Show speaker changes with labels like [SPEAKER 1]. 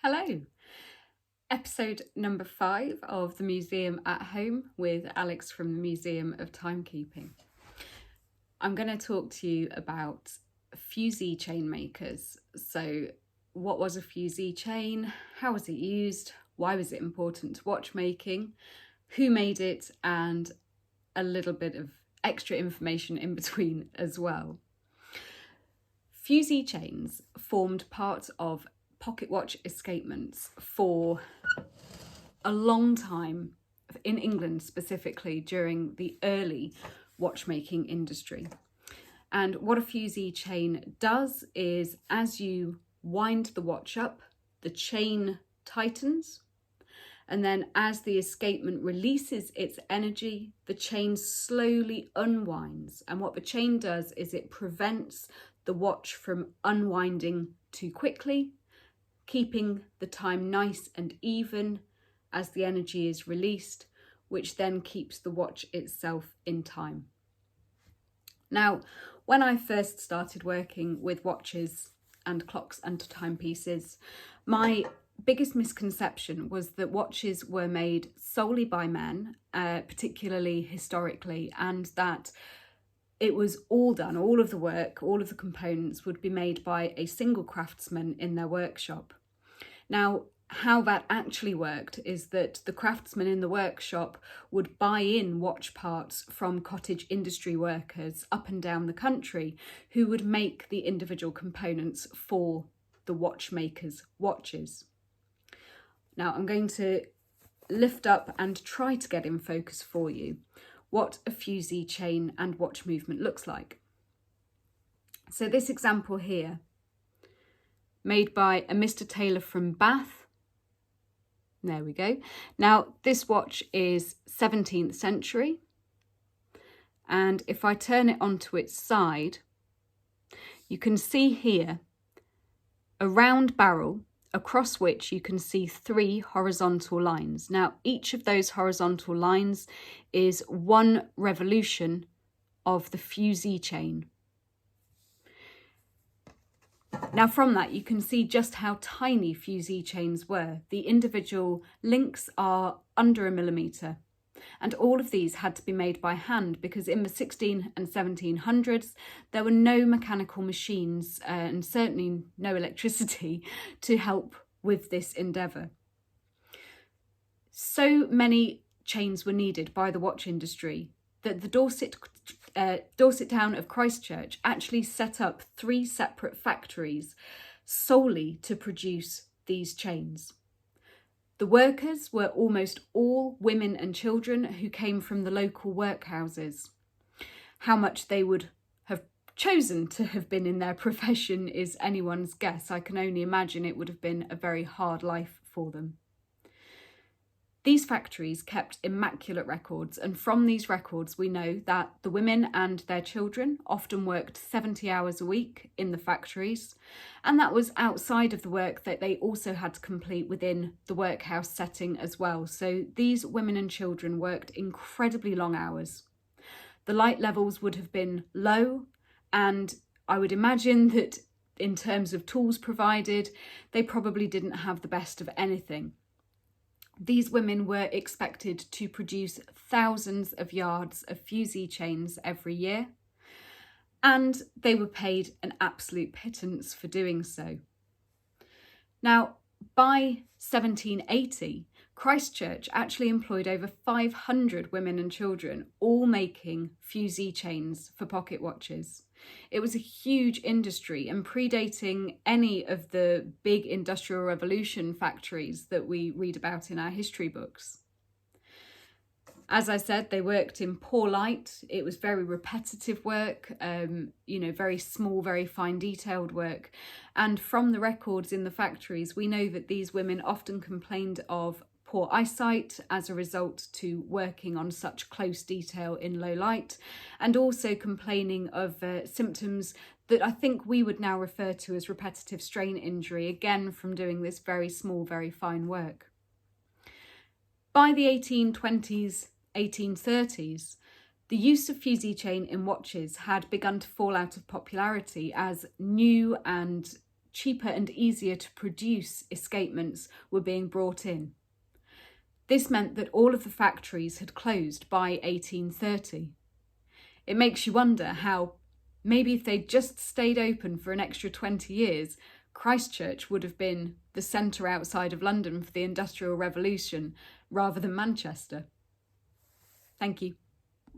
[SPEAKER 1] Hello! Episode number 5 of the Museum at Home with Alex from the Museum of Timekeeping. I'm going to talk to you about fusee chain makers. So what was a fusee chain? How was it used? Why was it important to watchmaking? Who made it? And a little bit of extra information in between as well. Fusee chains formed part of pocket watch escapements for a long time in England, specifically during the early watchmaking industry. And what a fusee chain does is, as you wind the watch up, the chain tightens, and then as the escapement releases its energy, the chain slowly unwinds. And what the chain does is it prevents the watch from unwinding too quickly, keeping the time nice and even as the energy is released, which then keeps the watch itself in time. Now, when I first started working with watches and clocks and timepieces, my biggest misconception was that watches were made solely by men, particularly historically, and that it was all done, all of the work, all of the components would be made by a single craftsman in their workshop. Now, how that actually worked is that the craftsman in the workshop would buy in watch parts from cottage industry workers up and down the country who would make the individual components for the watchmaker's watches. Now, I'm going to lift up and try to get in focus for you what a fusee chain and watch movement looks like. So this example here, made by a Mr. Taylor from Bath. There we go. Now this watch is 17th century. And if I turn it onto its side, you can see here a round barrel across which you can see 3 horizontal lines. Now, each of those horizontal lines is 1 revolution of the fusee chain. Now, from that, you can see just how tiny fusee chains were. The individual links are under 1 millimetre. And all of these had to be made by hand because in the 16 and 1700s, there were no mechanical machines and certainly no electricity to help with this endeavour. So many chains were needed by the watch industry that the Dorset town of Christchurch actually set up 3 separate factories solely to produce these chains. The workers were almost all women and children who came from the local workhouses. How much they would have chosen to have been in their profession is anyone's guess. I can only imagine it would have been a very hard life for them. These factories kept immaculate records, and from these records we know that the women and their children often worked 70 hours a week in the factories, and that was outside of the work that they also had to complete within the workhouse setting as well. So these women and children worked incredibly long hours. The light levels would have been low, and I would imagine that in terms of tools provided, they probably didn't have the best of anything. These women were expected to produce thousands of yards of fusee chains every year, and they were paid an absolute pittance for doing so. Now, by 1780, Christchurch actually employed over 500 women and children, all making fusee chains for pocket watches. It was a huge industry and predating any of the big industrial revolution factories that we read about in our history books. As I said, they worked in poor light. It was very repetitive work, very small, very fine detailed work. And from the records in the factories, we know that these women often complained of poor eyesight as a result to working on such close detail in low light, and also complaining of symptoms that I think we would now refer to as repetitive strain injury, again from doing this very small, very fine work. By the 1820s, 1830s, the use of fusee chain in watches had begun to fall out of popularity as new and cheaper and easier to produce escapements were being brought in. This meant that all of the factories had closed by 1830. It makes you wonder how, maybe if they'd just stayed open for an extra 20 years, Christchurch would have been the centre outside of London for the Industrial Revolution rather than Manchester. Thank you.